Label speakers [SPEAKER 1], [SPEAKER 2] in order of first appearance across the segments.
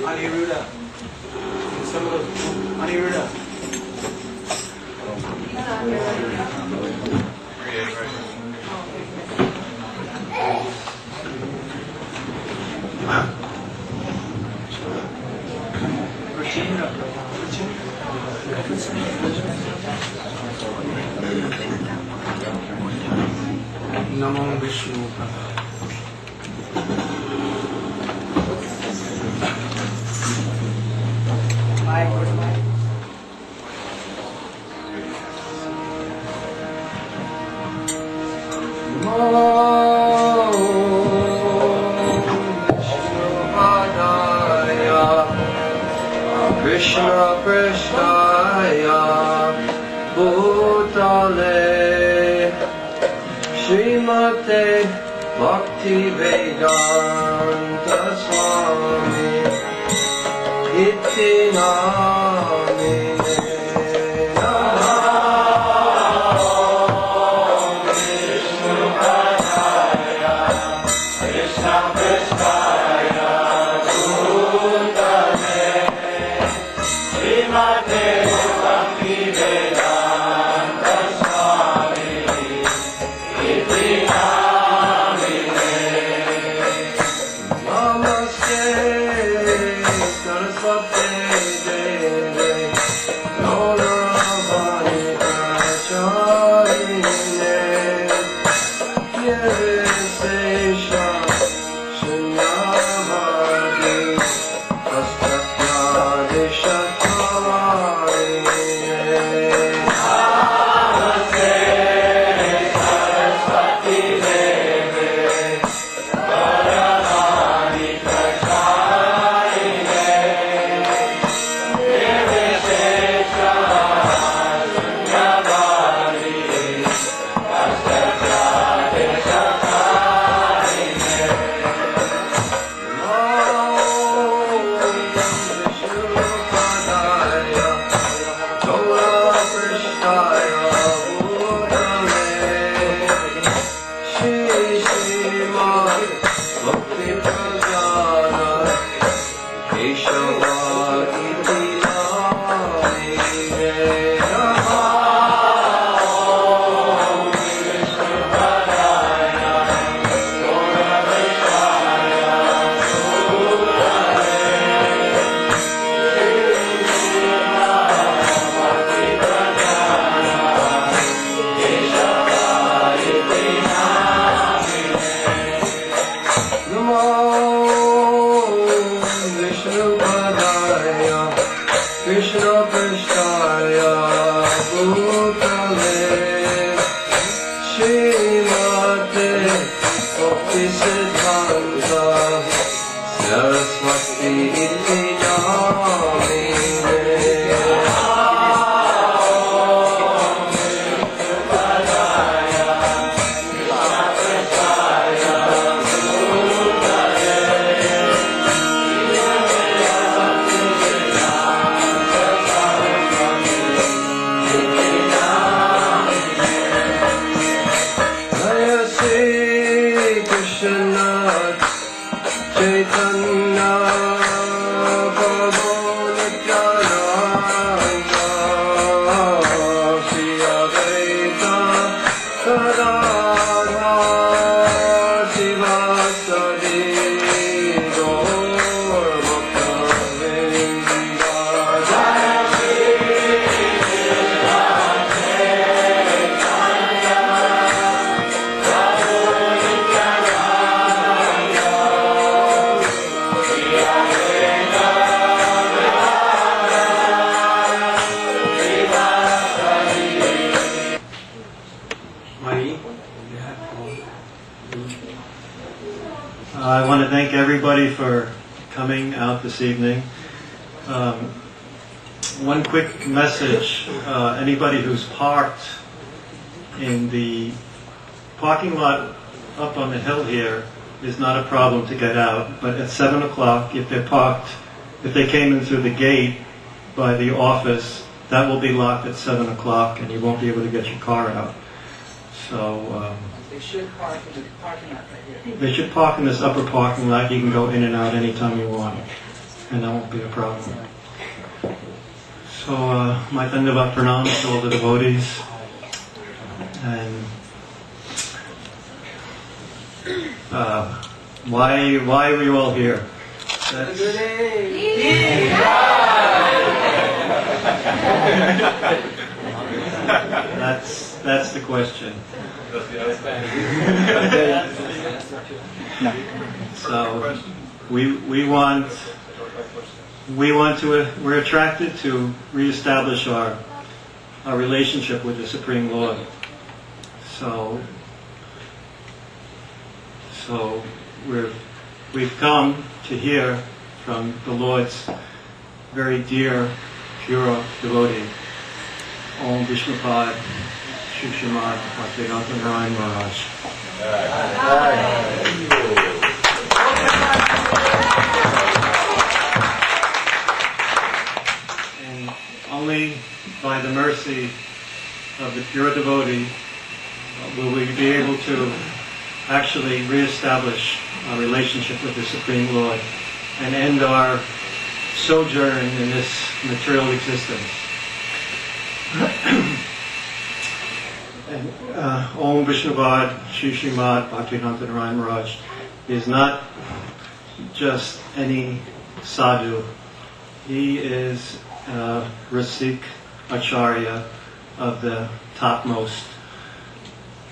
[SPEAKER 1] Aniruddha. Some of those. Aniruddha.
[SPEAKER 2] Namo Vishnu. Krishna Prasthaya Bhutale Srimate Bhakti Vedanta Swami Iti Namine
[SPEAKER 3] I want to thank everybody for coming out this evening. One quick message, anybody who's parked in the parking lot up on the hill here is not a problem to get out, but at 7 o'clock, if they came in through the gate by the office, that will be locked at 7 o'clock and you won't be able to get your car out. So
[SPEAKER 1] They should park in the parking lot right here.
[SPEAKER 3] they should park in this upper parking lot. You can go in and out anytime you want. and that won't be a problem. So, my Dandavat Pranam to all the devotees, and why are we all here? That's the question. So we're attracted to reestablish our relationship with the Supreme Lord. So we've come to hear from the Lord's very dear, pure devotee, Om Vishnupad Shri Srimad Bhaktivedanta Narayan Maharaj. And only by the mercy of the pure devotee will we be able to actually reestablish our relationship with the Supreme Lord and end our sojourn in this material existence. And Om Vishnupad Shri Srimad Bhaktivedanta Narayan Maharaj is not just any sadhu. He is Rasik Acharya of the topmost.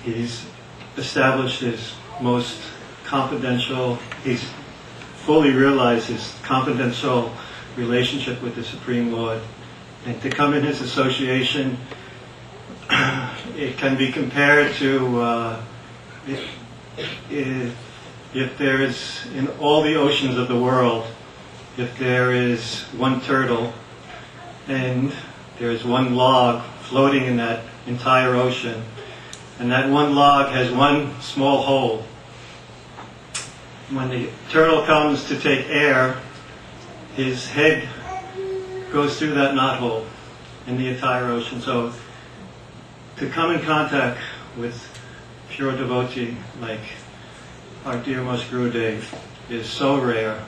[SPEAKER 3] He's established his most confidential, he's fully realized his confidential relationship with the Supreme Lord. And to come in his association, it can be compared to if there is, in all the oceans of the world, if there is one turtle and there is one log floating in that entire ocean, and that one log has one small hole. When the turtle comes to take air, his head goes through that knothole in the entire ocean. So to come in contact with pure devotee like our dear most Gurudev is so rare,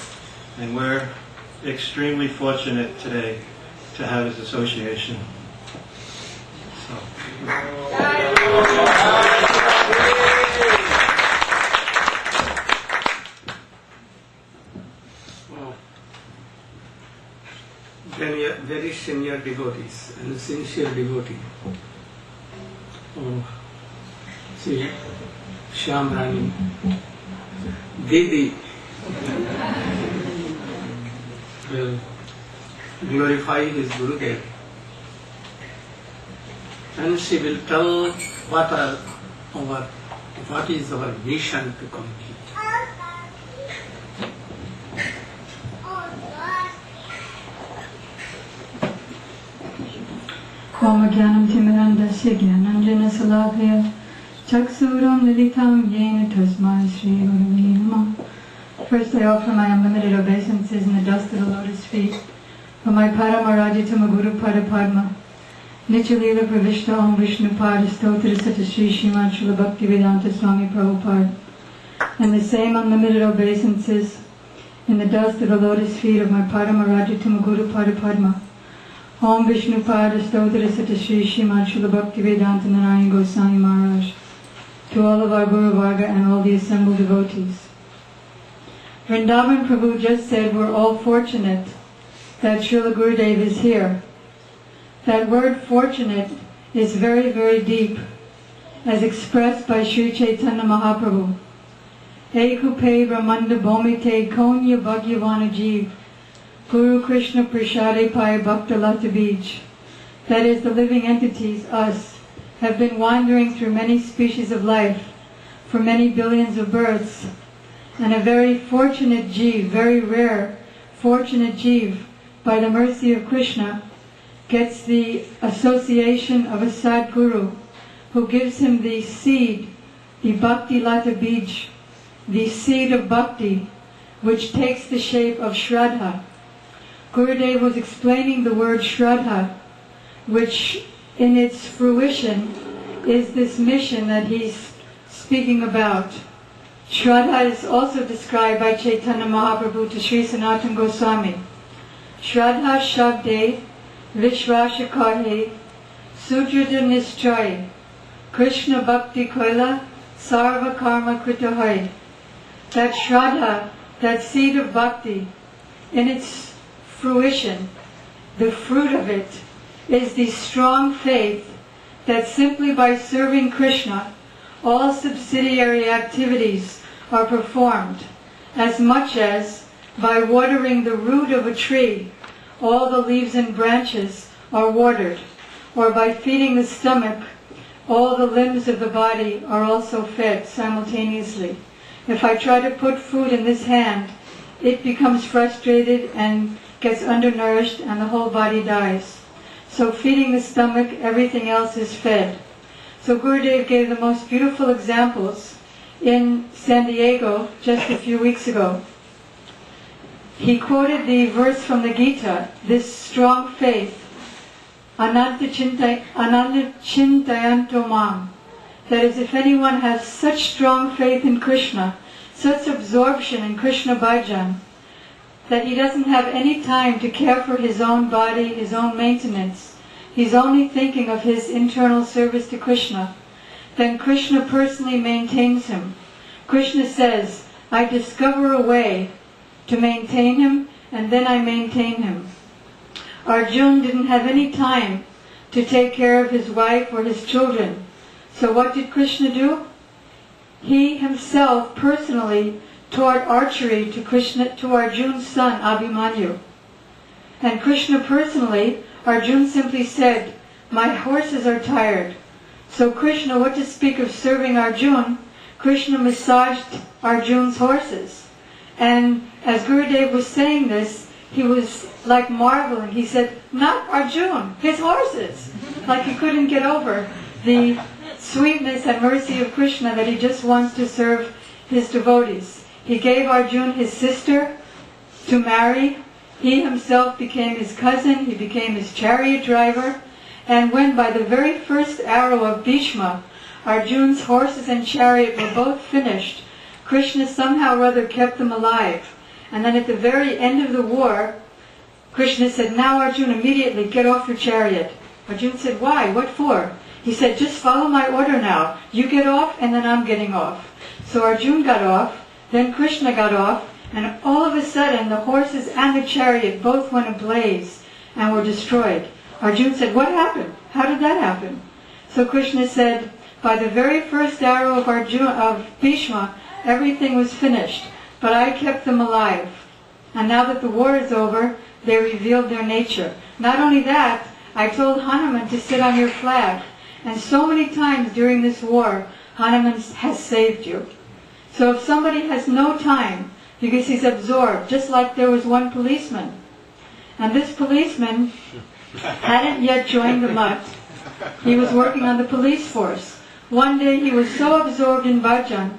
[SPEAKER 3] and we're extremely fortunate today to have his association. So.
[SPEAKER 4] Very senior devotees and sincere devotee. See, Shyam Rani, Didi will glorify his Gurudev, and she will tell what is our mission to complete.
[SPEAKER 5] Om Jnanam Timirandasya Jnananjana Salakaya Chaksuram Lilitam Yena Tasmai Shri Gurave Namah. First I offer my unlimited obeisances in the dust of the lotus feet of my Paramarajatam Guru Pada Padma, Nityalila Pravishta Om Vishnupad Stotra Sata Shri Srimad Srila Bhaktivedanta Swami Prabhupada, and the same unlimited obeisances in the dust of the lotus feet of my Paramarajatam Guru Pada Padma, Om Vishnupad Stotra Sata Shri Srimad Srila Bhaktivedanta Narayan Goswami Maharaj, to all of our Guru Varga and all the assembled devotees. Vrindavan Prabhu just said we're all fortunate that Srila Gurudev is here. That word fortunate is very, very deep, as expressed by Sri Chaitanya Mahaprabhu. Ekupe Brahmanda Bhomite Konya Bhagavana Jeev Guru Krishna Prashade Pai Bhakta Lata Bij. That is, the living entities, us, have been wandering through many species of life for many billions of births, and a very fortunate Jeev, very rare, fortunate Jeev, by the mercy of Krishna, gets the association of a Sadguru who gives him the seed, the Bhakti Lata Bij, the seed of Bhakti, which takes the shape of Shraddha. Gurudev was explaining the word Shraddha, which in its fruition is this mission that he's speaking about. Shraddha is also described by Chaitanya Mahaprabhu to Sri Sanatana Goswami. Shraddha Shabde Vishwasha Karhe Sujrita Nishchay Krishna Bhakti Koila Sarva Karma Krita Hoy. That Shraddha, that seed of bhakti, in its fruition, the fruit of it is the strong faith that simply by serving Krishna, all subsidiary activities are performed, as much as by watering the root of a tree, all the leaves and branches are watered, or by feeding the stomach, all the limbs of the body are also fed simultaneously. If I try to put food in this hand, it becomes frustrated and gets undernourished and the whole body dies. So feeding the stomach, everything else is fed. So Gurudev gave the most beautiful examples in San Diego just a few weeks ago. He quoted the verse from the Gita, this strong faith, Ananta Chintayanto Mam. That is, if anyone has such strong faith in Krishna, such absorption in Krishna bhajan, that he doesn't have any time to care for his own body, his own maintenance, he's only thinking of his internal service to Krishna, then Krishna personally maintains him. Krishna says, I discover a way to maintain him, and then I maintain him. Arjuna didn't have any time to take care of his wife or his children. So what did Krishna do? He himself personally taught archery to Arjuna's son Abhimanyu. And Krishna personally, Arjuna simply said, my horses are tired. So Krishna, what to speak of serving Arjuna, Krishna massaged Arjuna's horses. And as Gurudev was saying this, he was like marveling. He said, not Arjuna, his horses. Like he couldn't get over the sweetness and mercy of Krishna that he just wants to serve his devotees. He gave Arjuna his sister to marry. He himself became his cousin. He became his chariot driver. And when by the very first arrow of Bhishma, Arjuna's horses and chariot were both finished, Krishna somehow or other kept them alive. And then at the very end of the war, Krishna said, now Arjuna, immediately get off your chariot. Arjuna said, why? What for? He said, just follow my order now. You get off and then I'm getting off. So Arjuna got off, then Krishna got off, and all of a sudden the horses and the chariot both went ablaze and were destroyed. Arjuna said, what happened? How did that happen? So Krishna said, by the very first arrow of Bhishma, everything was finished, but I kept them alive. And now that the war is over, they revealed their nature. Not only that, I told Hanuman to sit on your flag. And so many times during this war, Hanuman has saved you. So if somebody has no time, because he's absorbed, just like there was one policeman. And this policeman hadn't yet joined the mutt. He was working on the police force. One day he was so absorbed in bhajan,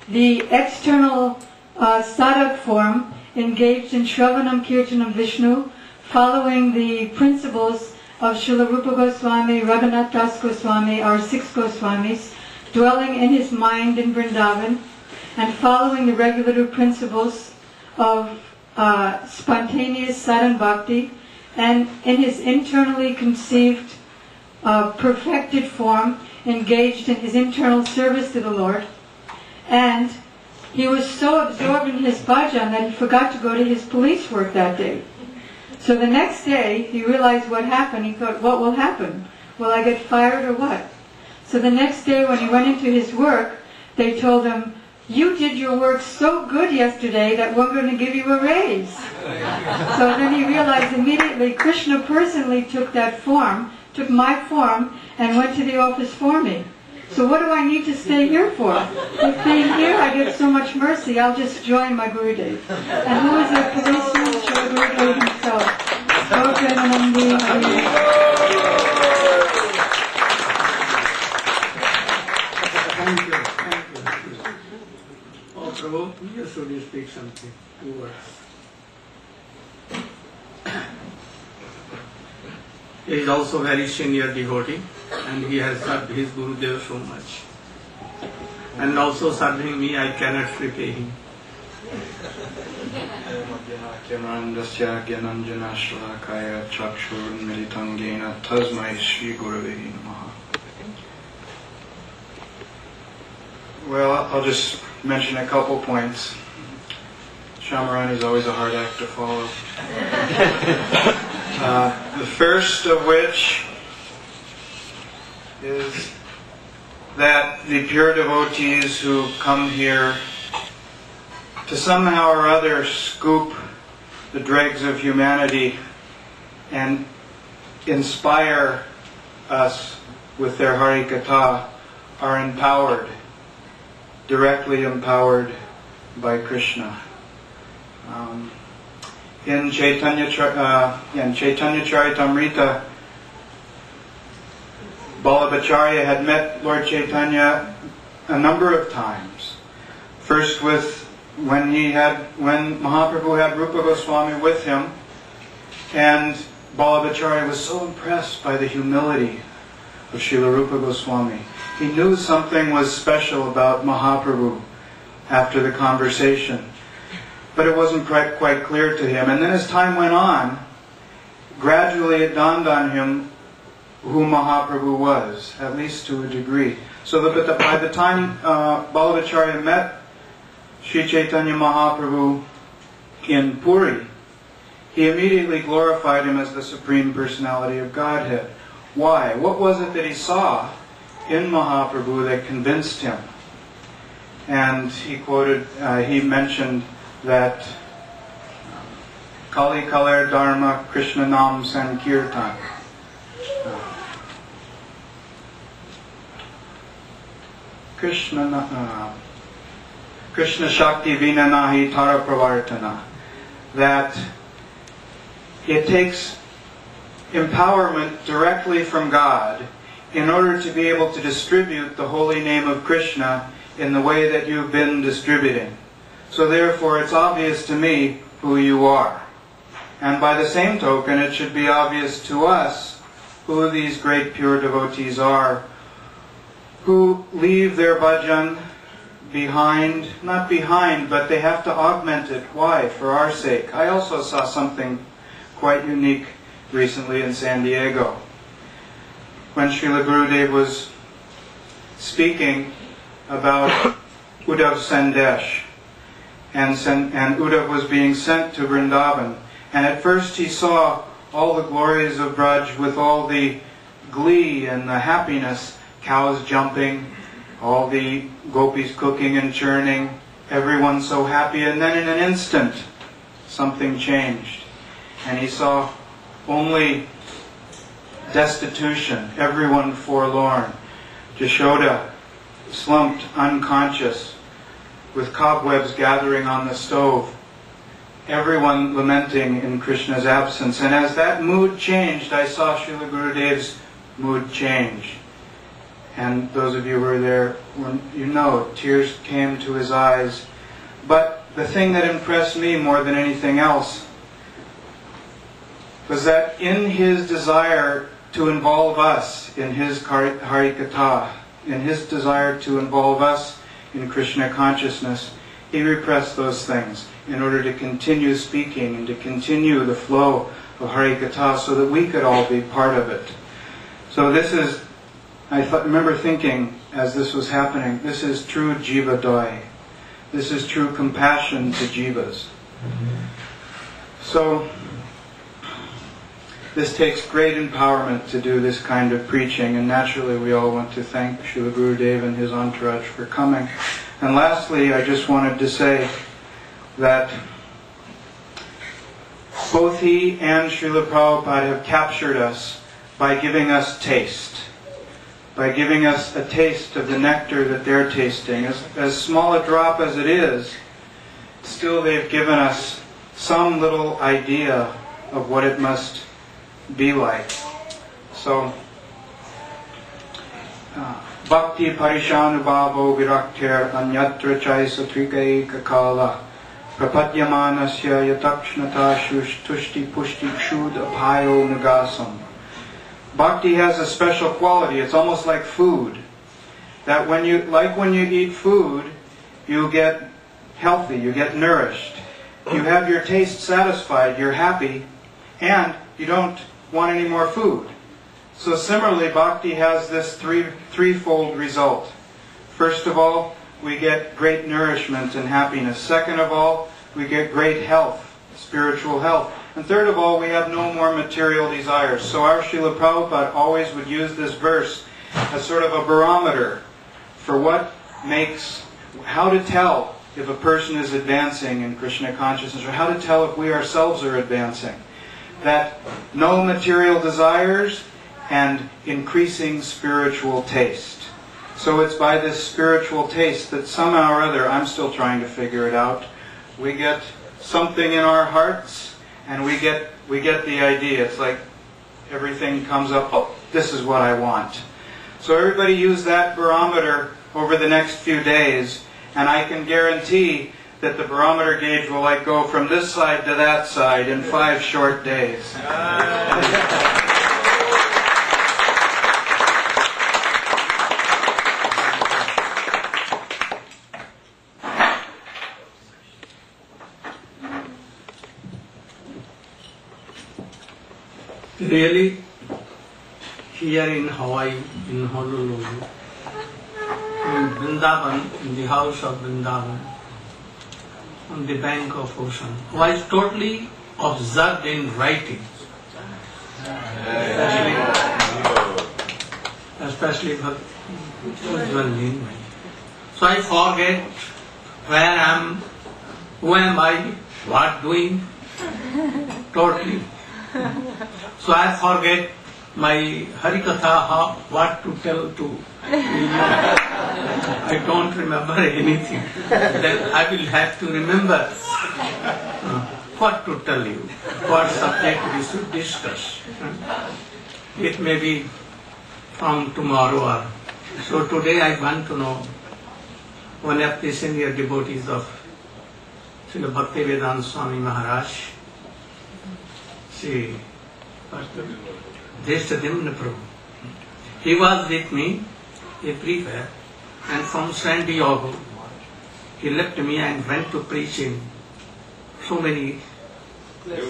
[SPEAKER 5] the external sadhak form engaged in Shravanam Kirtanam Vishnu, following the principles of Srila Rupa Goswami, Raghunath Das Goswami, our 6 Goswamis, dwelling in his mind in Vrindavan, and following the regulative principles of spontaneous sadhan bhakti, and in his internally conceived, perfected form, engaged in his internal service to the Lord. And he was so absorbed in his bhajan that he forgot to go to his police work that day. So the next day, he realized what happened. He thought, what will happen? Will I get fired or what? So the next day when he went into his work, they told him, you did your work so good yesterday that we're going to give you a raise. So then he realized immediately, Krishna personally took that form, took my form, and went to the office for me. So what do I need to stay here for? If being here I get so much mercy, I'll just join my Gurudev. And who is a policeman? Srila Gurudev himself. Gaurapremanandi Hari.
[SPEAKER 4] Thank you. Oh, Prabhu, you should speak something. 2 words. He is also very senior devotee, and he has served his Gurudev so much. And also serving me, I cannot repay him.
[SPEAKER 1] Jnanandasya Gyananjana Shlakaya Chakshurunmilitam Yena Tasmai Shri Gurave Namaha. Well, I'll just mention a couple points. Shamarani is always a hard act to follow. The first of which is that the pure devotees who come here to somehow or other scoop the dregs of humanity and inspire us with their Harikatha are empowered, directly empowered by Krishna. In Chaitanya Charitamrita, Ballabhacharya had met Lord Chaitanya a number of times. First when Mahaprabhu had Rupa Goswami with him, and Ballabhacharya was so impressed by the humility of Srila Rupa Goswami. He knew something was special about Mahaprabhu after the conversation, but it wasn't quite clear to him. And then as time went on, gradually it dawned on him who Mahaprabhu was, at least to a degree. So that by the time Ballabhacharya met Sri Chaitanya Mahaprabhu in Puri, he immediately glorified him as the Supreme Personality of Godhead. Why? What was it that he saw in Mahaprabhu that convinced him? And he mentioned that Kali Kaler Dharma Krishna Nam Sankirtan. Krishna Shakti Vina Nahi Tara Pravartana. That it takes empowerment directly from God in order to be able to distribute the holy name of Krishna in the way that you've been distributing. So therefore it's obvious to me who you are. And by the same token, it should be obvious to us who these great pure devotees are, who leave their bhajan behind, not behind, but they have to augment it. Why? For our sake. I also saw something quite unique recently in San Diego. When Srila Gurudev was speaking about Uddhav Sandesh, and Uddhav was being sent to Vrindavan. And at first he saw all the glories of Braj with all the glee and the happiness, cows jumping, all the gopis cooking and churning, everyone so happy. And then in an instant, something changed. And he saw only destitution, everyone forlorn. Jashoda slumped unconscious, with cobwebs gathering on the stove, everyone lamenting in Krishna's absence. And as that mood changed, I saw Srila Gurudev's mood change. And those of you who were there, you know, tears came to his eyes. But the thing that impressed me more than anything else was that in his desire to involve us in his Harikatha, in his desire to involve us in Krishna consciousness, he repressed those things in order to continue speaking and to continue the flow of Harikatha so that we could all be part of it. So this is, remember thinking as this was happening, this is true Jiva Doi. This is true compassion to Jivas. So this takes great empowerment to do this kind of preaching, and naturally we all want to thank Srila Gurudev and his entourage for coming. And lastly, I just wanted to say that both he and Srila Prabhupada have captured us by giving us taste, by giving us a taste of the nectar that they're tasting. As small a drop as it is, still they've given us some little idea of what it must be like. So, Bhakti Parishanubhavo Viraktir Anyatra Chaisa Trikai Kakala Prapatyamanasya Yatakshnata Tushti Pushti Kshud Abhayo Nagasam. Bhakti has a special quality. It's almost like food. That when you eat food, you get healthy, you get nourished. you have your taste satisfied, you're happy, and you don't want any more food. So similarly, bhakti has this threefold result. First of all, we get great nourishment and happiness. Second of all, we get great health, spiritual health. And third of all, we have no more material desires. So our Srila Prabhupada always would use this verse as sort of a barometer for how to tell if a person is advancing in Krishna consciousness, or how to tell if we ourselves are advancing. That no material desires and increasing spiritual taste. So it's by this spiritual taste that somehow or other, I'm still trying to figure it out, we get something in our hearts, and we get the idea. It's like everything comes up, oh, this is what I want. So everybody use that barometer over the next few days, and I can guarantee that the barometer gauge will go from this side to that side in 5 short days.
[SPEAKER 4] Really, here in Hawaii, in Honolulu, in Vrindavan, in the house of Vrindavan, on the bank of ocean, was totally observed in writing. Especially for Ujjwal Lingmai. So I forget where I am, who am I, what doing, totally. So I forget my Harikatha, what to tell to. I don't remember anything. Then I will have to remember what to tell you, what subject we should discuss. It may be from tomorrow or so. Today I want to know one of the senior devotees of Srila Bhaktivedanta Swami Maharaj. She was Dreshtadimna Prabhu. He was with me everywhere, and from San Diego he left me and went to preach in so many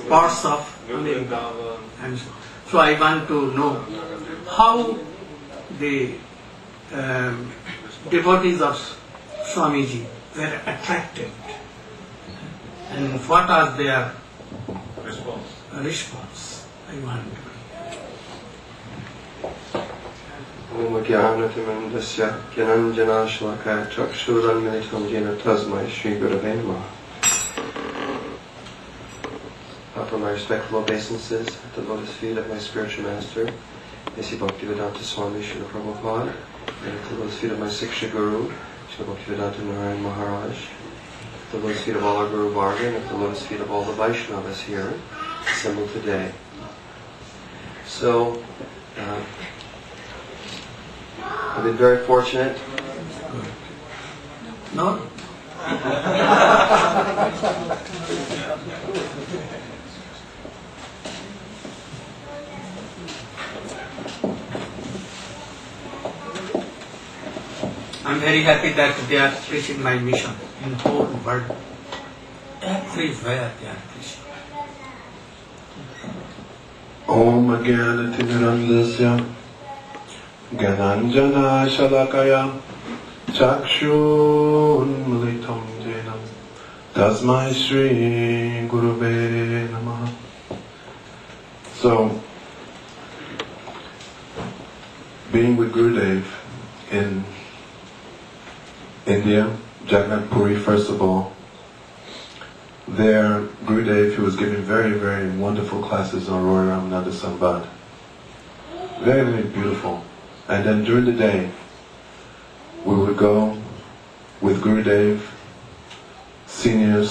[SPEAKER 4] parts of America. And so I want to know how the devotees of Swamiji were attracted, and what was their response. I want to.
[SPEAKER 2] Om Jnanatimantasya Gyananjana Shlakaya Chakshuranmilitam Jena Tasmai Shri Gurave Namaha. Offer my respectful obeisances at the lotus feet of my spiritual master, A.C. Bhaktivedanta Swami Srila Prabhupada, and at the lotus feet of my Siksha Guru, Srila Bhaktivedanta Narayan Maharaj, at the lotus feet of all our Guru Varga, and at the lotus feet of all the Vaishnavas here assembled today. So, I've been very fortunate.
[SPEAKER 4] No? I'm very happy that they are preaching my mission in the whole world. Everywhere they are preaching.
[SPEAKER 6] Om Jnanatimirandasya Gyananjana Shalakaya Chakshunmilitam Jena Tasmai Shri Gurave Namaha. So, being with Gurudev in India, Jagannath Puri first of all, there Gurudev, he was giving very, very wonderful classes on Roy Ramananda Sambad. Very, very beautiful. And then during the day, we would go with Gurudev, seniors,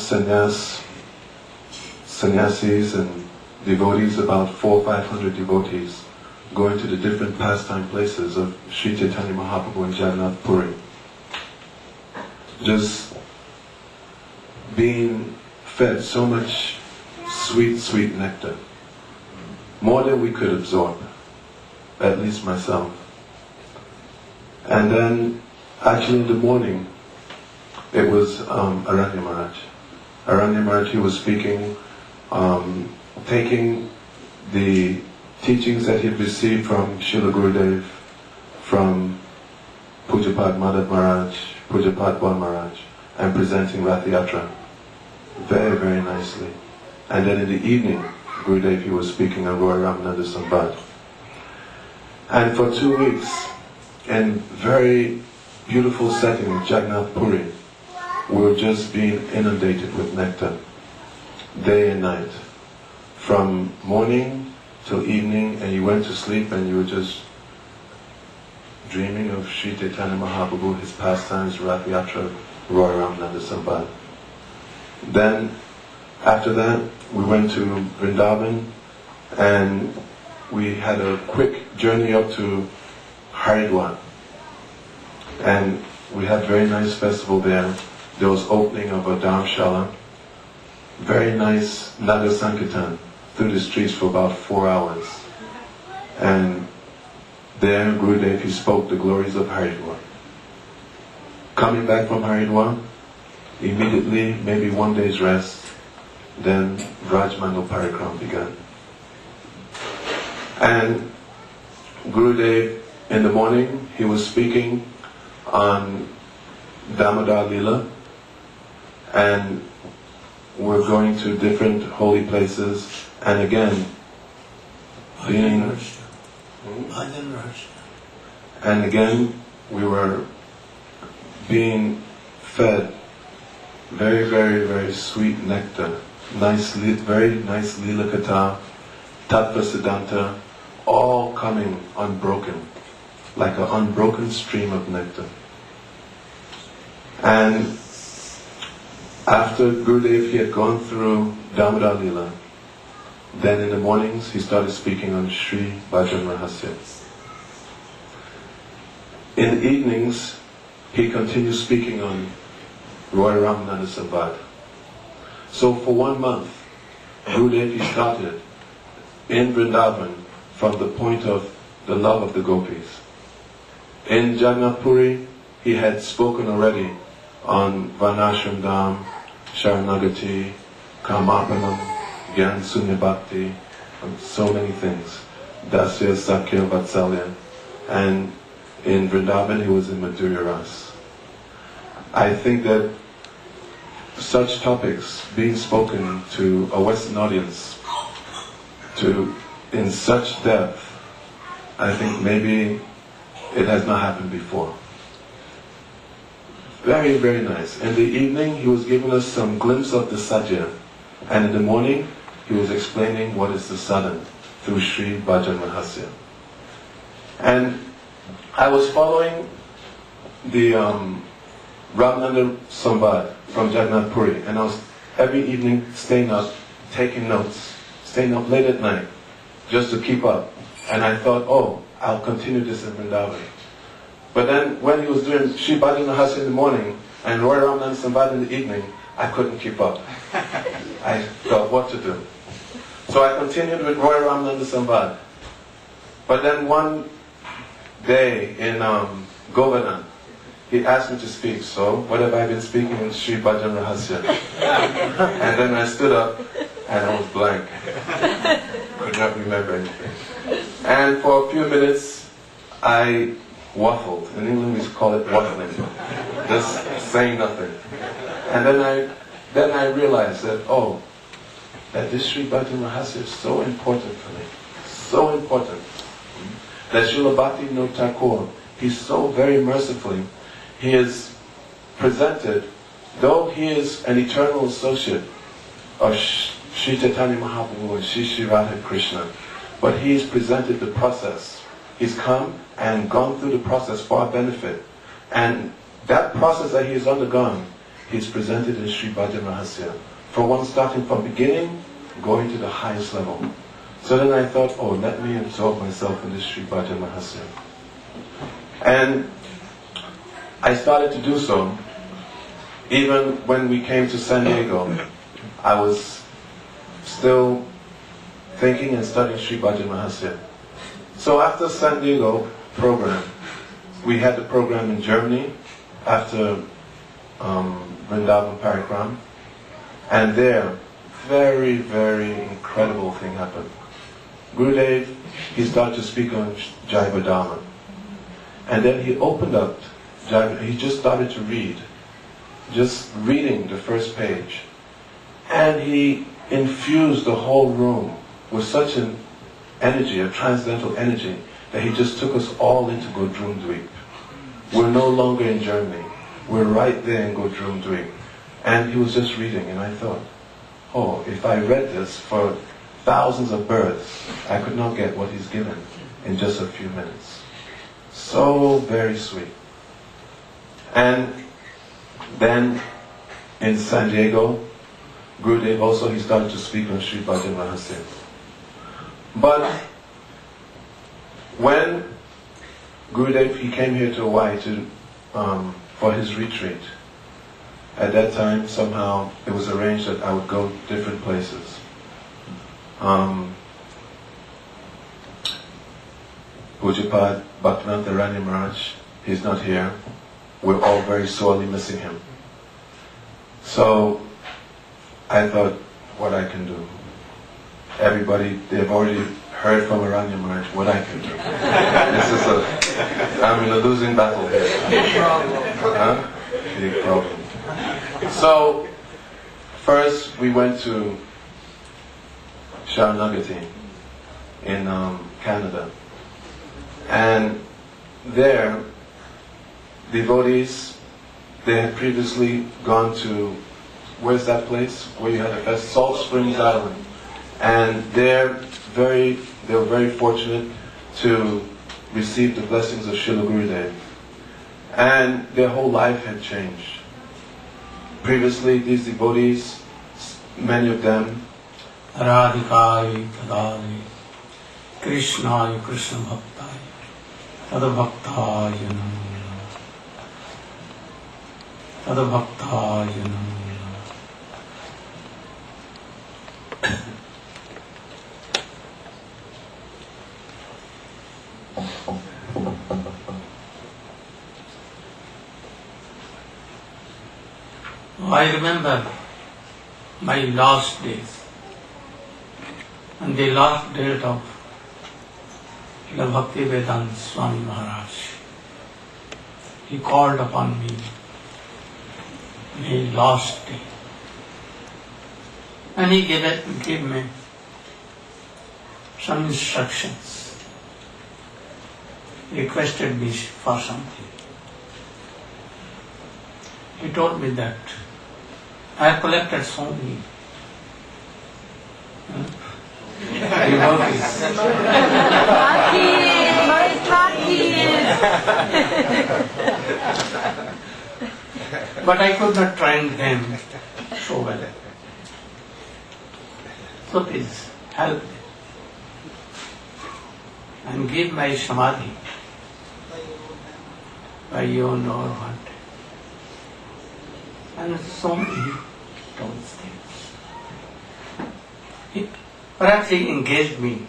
[SPEAKER 6] sannyasis and devotees, about 400 or 500 devotees, going to the different pastime places of Sri Chaitanya Mahaprabhu in Jagannath Puri. Just being fed so much sweet, sweet nectar. More than we could absorb, at least myself. And then, actually in the morning, it was Aranya Maharaj. Aranya Maharaj, he was speaking, taking the teachings that he had received from Srila Gurudev, from Pujapad Madhav Maharaj, Pujapad Bal Maharaj, and presenting Rath Yatra very, very nicely. And then in the evening, Gurudev, he was speaking on Roy Ramananda Sambad. And for 2 weeks, in very beautiful setting in Jagannath Puri, we were just being inundated with nectar, day and night. From morning till evening, and you went to sleep and you were just dreaming of Sri Chaitanya Mahaprabhu, his pastimes, Rath Yatra, Roy Ramananda Sambad. Then, after that, we went to Vrindavan, and we had a quick journey up to Haridwar. And we had a very nice festival there. There was opening of a Dharmshala. Very nice Naga Sankirtan through the streets for about 4 hours. And there, Gurudev, he spoke the glories of Haridwar. Coming back from Haridwar, immediately, maybe 1 day's rest, then Vrajmandal Parikram began. And Gurudev, in the morning, he was speaking on Damodar Lila, and we're going to different holy places, and again, and again, we were being fed very, very, very sweet nectar, very nice Lila Katha, Tattva Siddhanta, all coming unbroken, like an unbroken stream of nectar. And after Gurudev, he had gone through Damodar Lila, then in the mornings he started speaking on Sri Bhajan Rahasya. In the evenings, he continued speaking on Roy Ramananda Sambad. So for 1 month, Gurudev, he started in Vrindavan from the point of the love of the gopis. In Jagannath Puri, he had spoken already on Varnashram Dham, Sharanagati, Kamapanam, Gyan Sunya Bhakti, and so many things. Dasya, Sakya, Vatsalya. And in Vrindavan, he was in Madhurya Ras. I think that such topics being spoken to a Western audience in such depth, I think maybe it has not happened before. Very, very nice. In the evening, he was giving us some glimpse of the Sajja, and in the morning, he was explaining what is the sadhana through Sri Bhajan Rahasya. And I was following the Ramananda Sambad from Jagannath Puri, and I was every evening staying up, taking notes, staying up late at night, just to keep up. And I thought, oh, I'll continue this in Vrindavan. But then when he was doing Sri Bhajan Rahasya in the morning and Roy Ramananda Sambad in the evening, I couldn't keep up. I thought what to do. So I continued with Roy Ramananda Sambad. But then one day in Govardhan, he asked me to speak. So what have I been speaking in Sri Bhajan Rahasya? And then I stood up and I was blank. Could not remember anything. And for a few minutes, I waffled. In England we call it waffling. Just saying nothing. And then I realized that, that this Sri Bhajan Rahasya is so important for me. So important. That Srila Bhaktivinoda Thakur, he's so very mercifully, he is presented, though he is an eternal associate of Sri Chaitanya Mahaprabhu and Sri Radha Krishna, but he has presented the process. He's come and gone through the process for our benefit. And that process that he has undergone, he's presented in Sri Bhajan Rahasya. For one starting from beginning, going to the highest level. So then I thought, let me absorb myself in this Sri Bhajan Rahasya. And I started to do so. Even when we came to San Diego, I was still thinking and studying Sri Bhajan Rahasya. So after San Diego program, we had the program in Germany after Vrindavan Parikram. And there, very, very incredible thing happened. Gurudev, he started to speak on Jaiva Dharma. And then he opened up Jaiva, he just started to read, just reading the first page. And he infused the whole room with such an energy, a transcendental energy, that he just took us all into Godrum Dweep. We're no longer in Germany. We're right there in Godrum Dweep. And he was just reading, and I thought, oh, if I read this for thousands of births, I could not get what he's given in just a few minutes. So very sweet. And then in San Diego, Gurudev also, he started to speak on Sri Bhajan Rahasya. But when Gurudev, he came here to Hawaii for his retreat, at that time somehow it was arranged that I would go different places. Pujapad Bhaktivinoda Rani Maharaj, he's not here. We're all very sorely missing him. So I thought what I can do. Everybody, they've already heard from Aranya Maharaj what I can do. I'm in a losing battle here. Big problem. Huh? Big problem. So, first we went to Sharanagati in Canada. And there, devotees, they had previously gone to, where's that place where you had a fest? Salt Springs Island. And they were very fortunate to receive the blessings of Srila Gurudev. And their whole life had changed. Previously, these devotees, many of them,
[SPEAKER 4] Radhikai Tadali Krishnaya Krishna Bhaktai Tadabhaktaya Tadabhaktaya I remember my last days and the last date of Srila Bhaktivedanta Swami Maharaj. He called upon me my last day and he gave me some instructions, requested me for something. He told me that I have collected so many devotees. But I could not train them so well. So please help me and give my samadhi by your know what. And so many those things. Perhaps he engaged me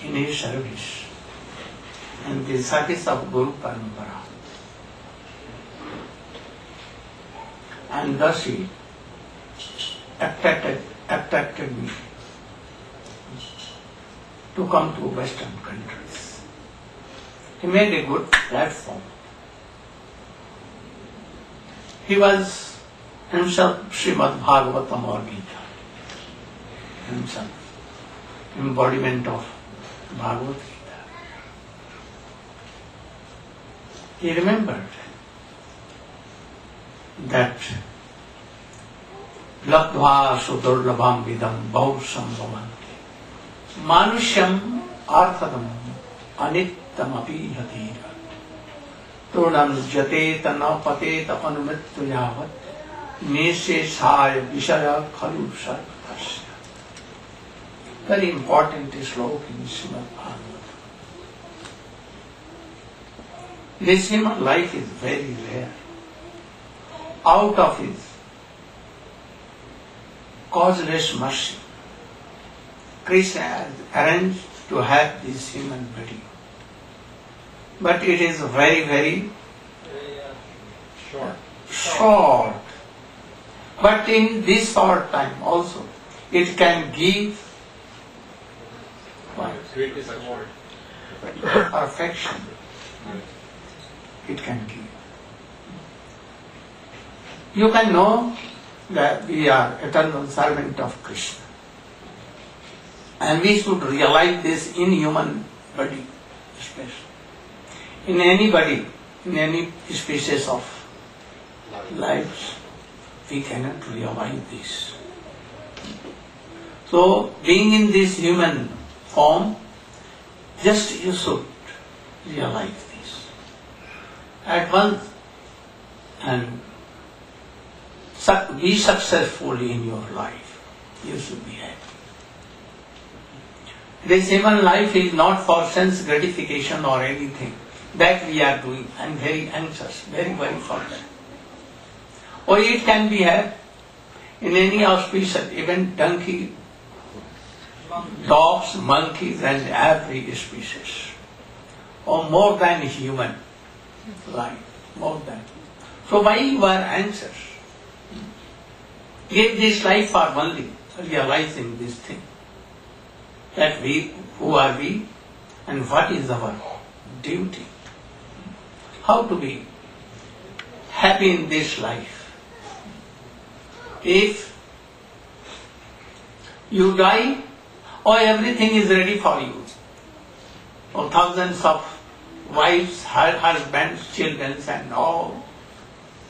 [SPEAKER 4] in his service and the service of Guru Parampara. And thus he attracted me to come to Western countries. He made a good platform. He was himself Srimad Bhagavatam or Gita. Himself. Embodiment of Bhagavad Gita. He remembered that Labdhva sudurlabham vidam bahusam bhavanti manushyam arthadam anittam api hatira Turnam jateta pateta anumrittu yavat nesheshaya vishaya khalu sarvasya. Very important sloka in Srimad Bhagavatam. This human life is very rare. Out of his causeless mercy, Krishna has arranged to have this human body. But it is very, very short. But in this short time also, it can give what? Perfection. It can give. You can know that we are eternal servant of Krishna. And we should realize this in human body, especially. In anybody, in any species of lives, we cannot realize this. So, being in this human form, just you should realize this at once and be successful in your life. You should be happy. This human life is not for sense gratification or anything that we are doing. I am very anxious, very worried for that. Or it can be had in any auspicious, even donkey, dogs, monkeys and every species. Or more than human life, more than. So why you are anxious? Give this life for only realizing this thing. That we, who are we and what is our duty? How to be happy in this life? If you die, or everything is ready for you, or thousands of wives, husbands, children and all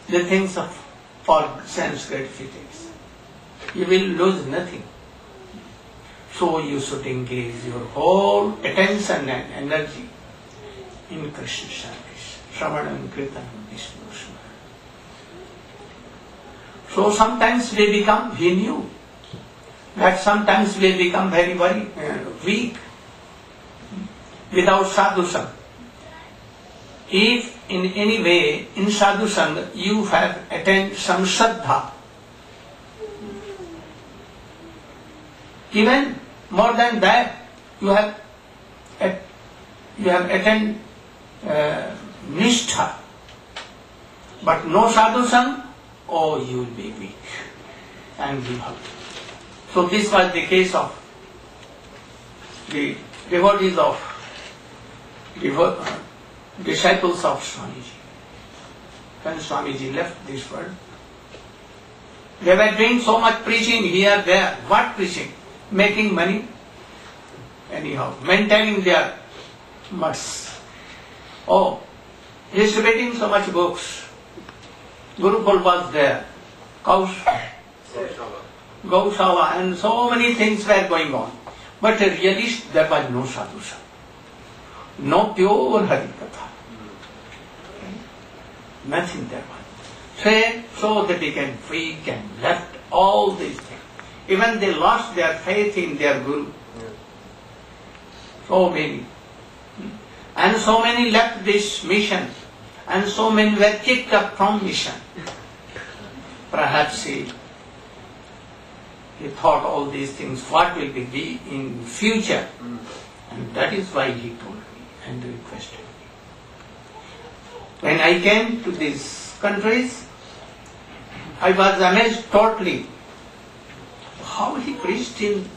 [SPEAKER 4] the things of for sense gratification. You will lose nothing. So you should engage your whole attention and energy in Krishna service. Shravanam, Kirtanam, Vishnu Smara. So sometimes we knew that sometimes we become very weak without sadhusang. If in any way in sadhusang you have attained some shraddha, even more than that, you have attained nishtha, but no sadhusang, oh, you will be weak and give up. So this was the case of the devotees of disciples of Swamiji. When Swamiji left this world, they were doing so much preaching here, there. What preaching? Making money, anyhow, maintaining their mutts. Oh, distributing so much books. Gurukul was there, Gaushala, and so many things were going on. But really there was no sadhusang, no pure Harikatha. Nothing there was. So they became weak and left all these things. Even they lost their faith in their Guru. So many. And so many left this mission. And so many were kicked up from mission. Perhaps he thought all these things, what will be in future. And that is why he told me and requested me. When I came to these countries, I was amazed totally how he preached in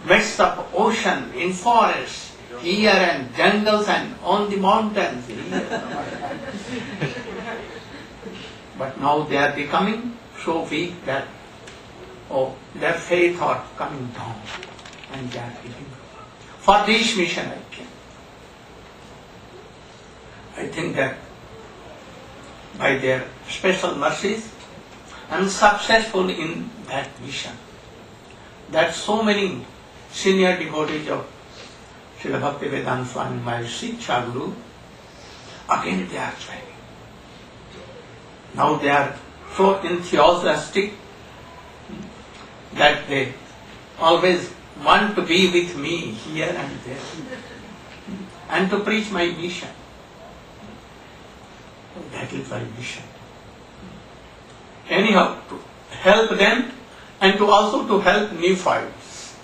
[SPEAKER 4] midst of ocean, in forests, here and jungles and on the mountains. But now they are becoming so weak that their faith are coming down and they are giving up. For this mission I came. I think that by their special mercies I am successful in that mission. That so many senior devotees of Srila Bhaktivedanta Swami, my Shiksha Guru, again they are training. Now they are so enthusiastic that they always want to be with me here and there and to preach my mission. That is my mission. Anyhow, to help them and to also to help neophytes.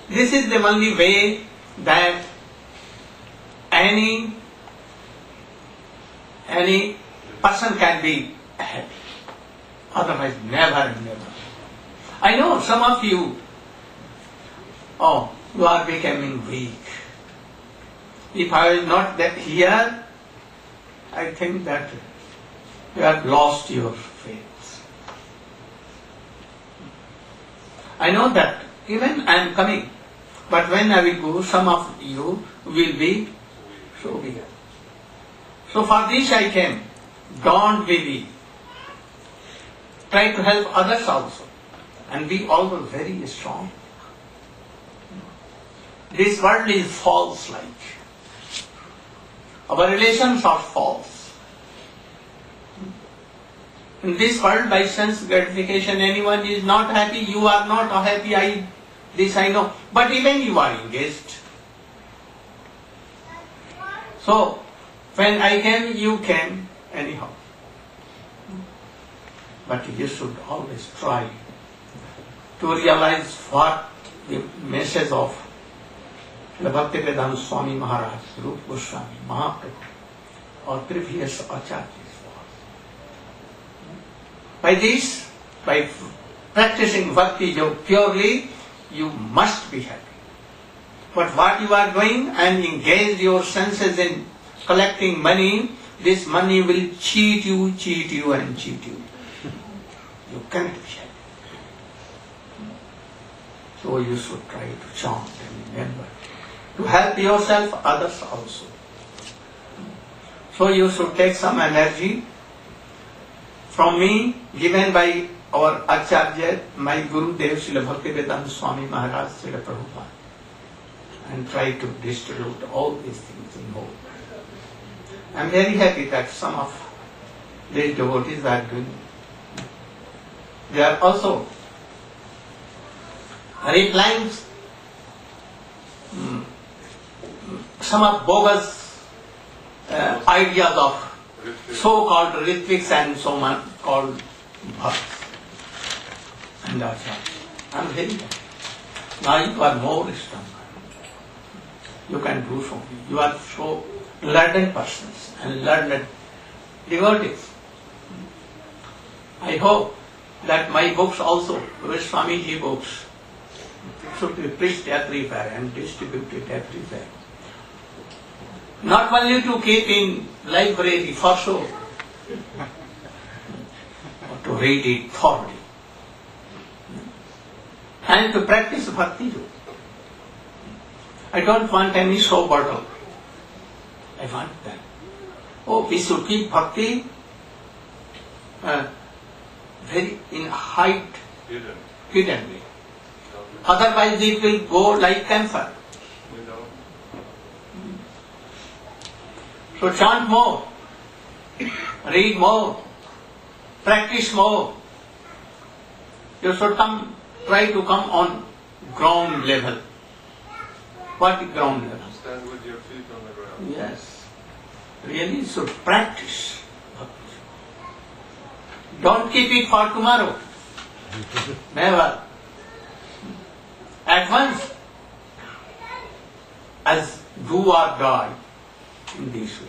[SPEAKER 4] This is the only way that any person can be happy. Otherwise, never and never. I know some of you, you are becoming weak. If I was not that here, I think that you have lost your faith. I know that. Even I am coming. But when I will go, some of you will be so weak. So for this I came. Don't be weak. Try to help others also. And be always very strong. This world is false like. Our relations are false. In this world, by sense gratification, anyone is not happy, you are not happy, this I know. But even you are engaged. So, when I came, you came anyhow. But you should always try to realize what the message of Bhaktivedanta Swami Maharaj, Rupa Goswami, Mahaprabhu, or previous acharyas was. By this, by practicing bhakti yoga purely, you must be happy. But what you are doing and engage your senses in collecting money, this money will cheat you and cheat you. You cannot be happy. So you should try to chant and remember. To help yourself, others also. So you should take some energy from me, given by our Acharya, my Guru Dev, Srila Bhaktivedanta Swami Maharaj, Srila Prabhupada, and try to distribute all these things in whole. I am very happy that some of these devotees are doing. They are also replying some of bogus ideas of so-called Ritviks and so on called bhakts. And that's all. I am very happy. Now you are more stronger. You can do so. You are so learned persons and learned devotees. I hope that my books also, Swamiji books, should be preached everywhere and distributed everywhere. Not only to keep in library for show, but to read it thoroughly. And to practice bhakti yoga. I don't want any show bottle. I want that. We should keep bhakti very in height, hiddenly. Otherwise it will go like camphor. So chant more, read more, practice more. You should try to come on ground level. What is ground level?
[SPEAKER 6] Stand with your feet on the ground.
[SPEAKER 4] Yes. Really should practice. Don't keep it for tomorrow. Never. At once. As do or die in this way.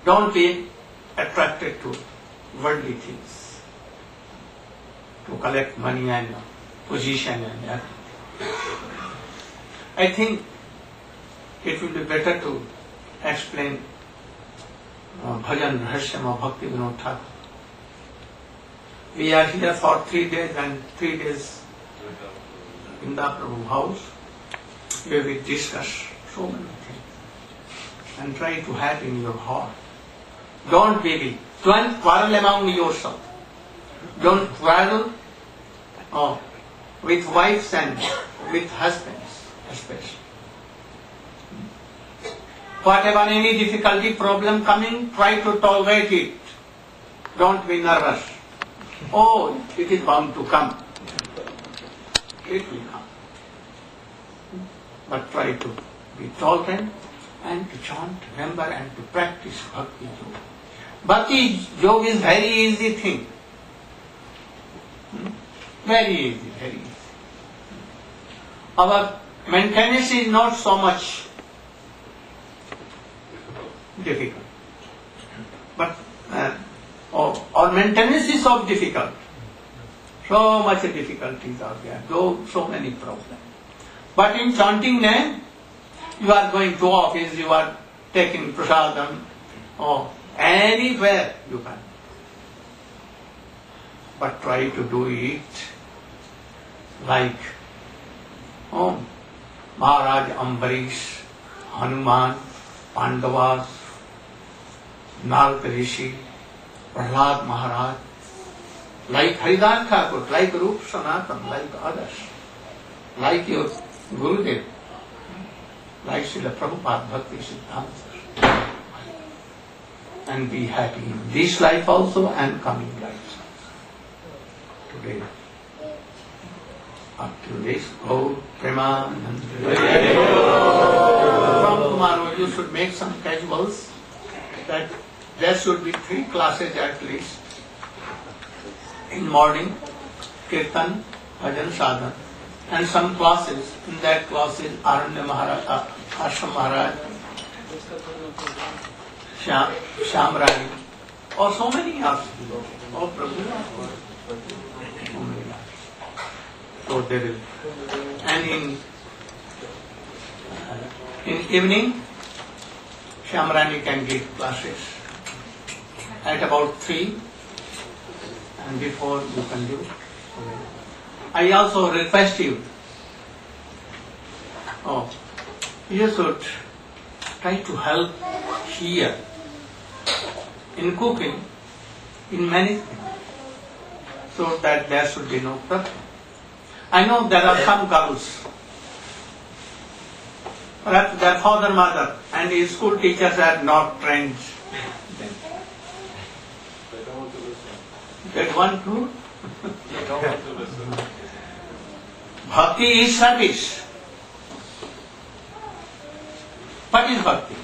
[SPEAKER 4] Don't be attracted to worldly things. To collect money and position and everything. I think it will be better to explain Bhajan Rahasyam of Bhakti Vinod Thakur. We are here for 3 days and 3 days in the Prabhu house where we discuss so many things and try to have in your heart. Don't be weak. Don't quarrel among yourself. Don't quarrel with wives and with husbands especially. Whatever any difficulty, problem coming, try to tolerate it. Don't be nervous. It is bound to come. It will come. But try to be tolerant and to chant, remember and to practice Bhakti Yoga. Bhakti Yoga is very easy thing. Very easy, very easy. Our maintenance is not so much difficult. But Or maintenance is so difficult. So much difficulties are there, so many problems. But in chanting name, you are going to office, you are taking prasadam, or anywhere you can. But try to do it like Maharaj Ambarish, Hanuman, Pandavas, Narad Rishi, Prahlad Maharaj, like Haridas Thakur, like Rup Sanatan, like others, like your Gurudev, like Srila Prabhupada, Bhakti Siddhanta, and be happy in this life also and coming life. Today, up to this, go Premanand. From tomorrow you should make some casuals that there should be 3 classes at least. In morning, Kirtan, Bhajan, Sadhan, and some classes. In that classes, Aranya Maharaj, Ashram Maharaj, Shyam Rai, or so many others. Oh, Prabhu. So there is. And in evening, Shyam Rani can give classes at about 3. And before you can do. I also request you, you should try to help here in cooking, in many things, so that there should be no problem. I know there are some girls, perhaps their father, mother, and the school teachers are not trained. They want to? They don't want to listen. Bhakti is service. What is bhakti?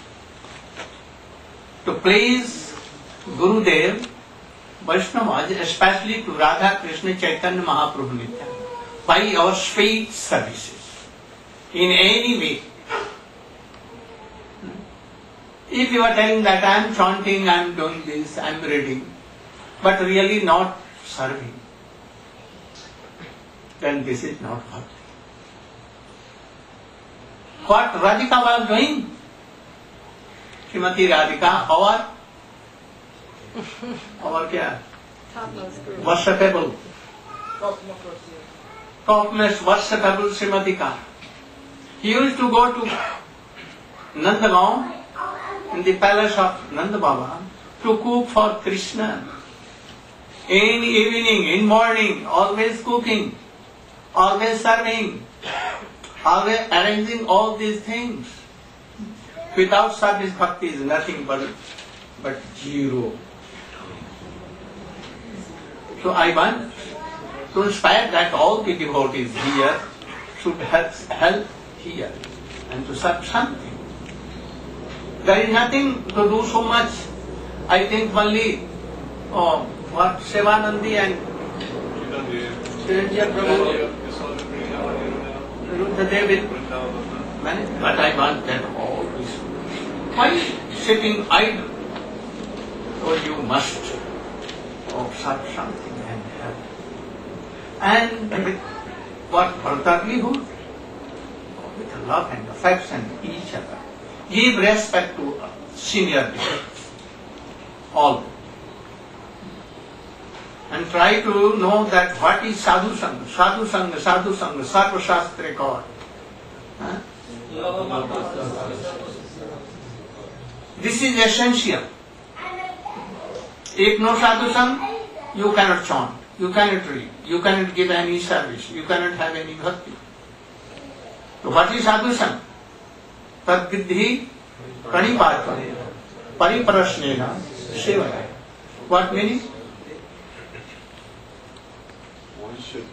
[SPEAKER 4] To please Gurudev, Vaishnavas, especially to Radha Krishna Chaitanya Mahaprabhu Nityananda, by our sweet services, in any way. If you are telling that I am chanting, I am doing this, I am reading, but really not serving, then this is not bhakti. What Radhika was doing, Srimati Radhika, our kya? Worshipable. Topmost worshipable Srimadika. He used to go to Nandagaon in the palace of Nanda Baba to cook for Krishna. In evening, in morning, always cooking, always serving, always arranging all these things. Without service, bhakti is nothing but zero. So I want to inspire that all the devotees here should help here and to serve something. There is nothing to do so much. I think only what Sevanandi and Chiranjeev Prabhu, Rudradev will manage. But I want them all to. Why sitting idle? So you must serve something and help. And with what brotherlyhood, with love and affection each other. Give respect to senior disciples, all. And try to know that what is sadhu sangha, sadhu sangha, sadhu sangha, sarva shastra God. This is essential. If no sadhu sangha, you cannot chant, you cannot read, you cannot give any service, you cannot have any bhakti. So what is sadhu sangha? Tad viddhi pranipatva pariprasnena sevaya. What meaning?
[SPEAKER 6] One should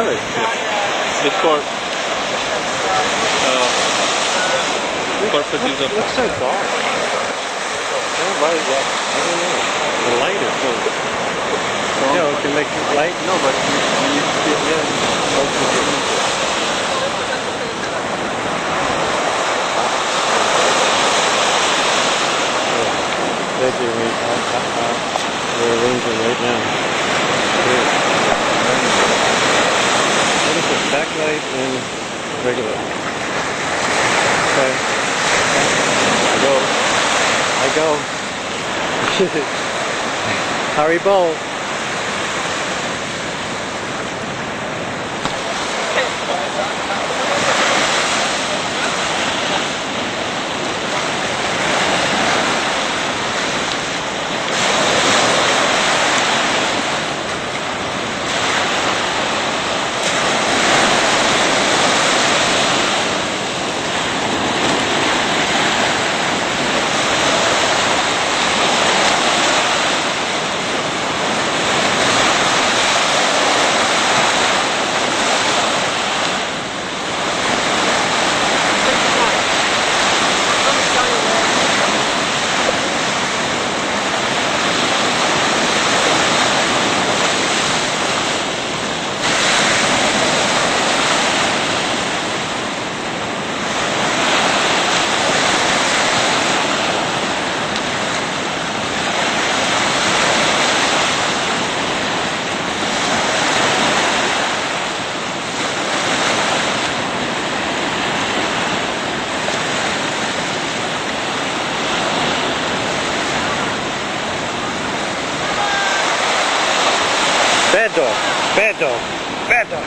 [SPEAKER 3] Really?
[SPEAKER 7] Before purposes of
[SPEAKER 3] Looks so dark. Why is that? I don't know. The light is so. You know, it can make it light. No, but you feel They're arranging right now. What is it? Backlight and regular. Okay. I go. Haribo. Bad dog. Bad dog. Bad dog.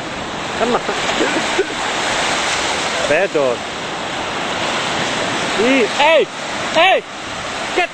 [SPEAKER 3] Come on. Bad dog. Hey! Hey! Get!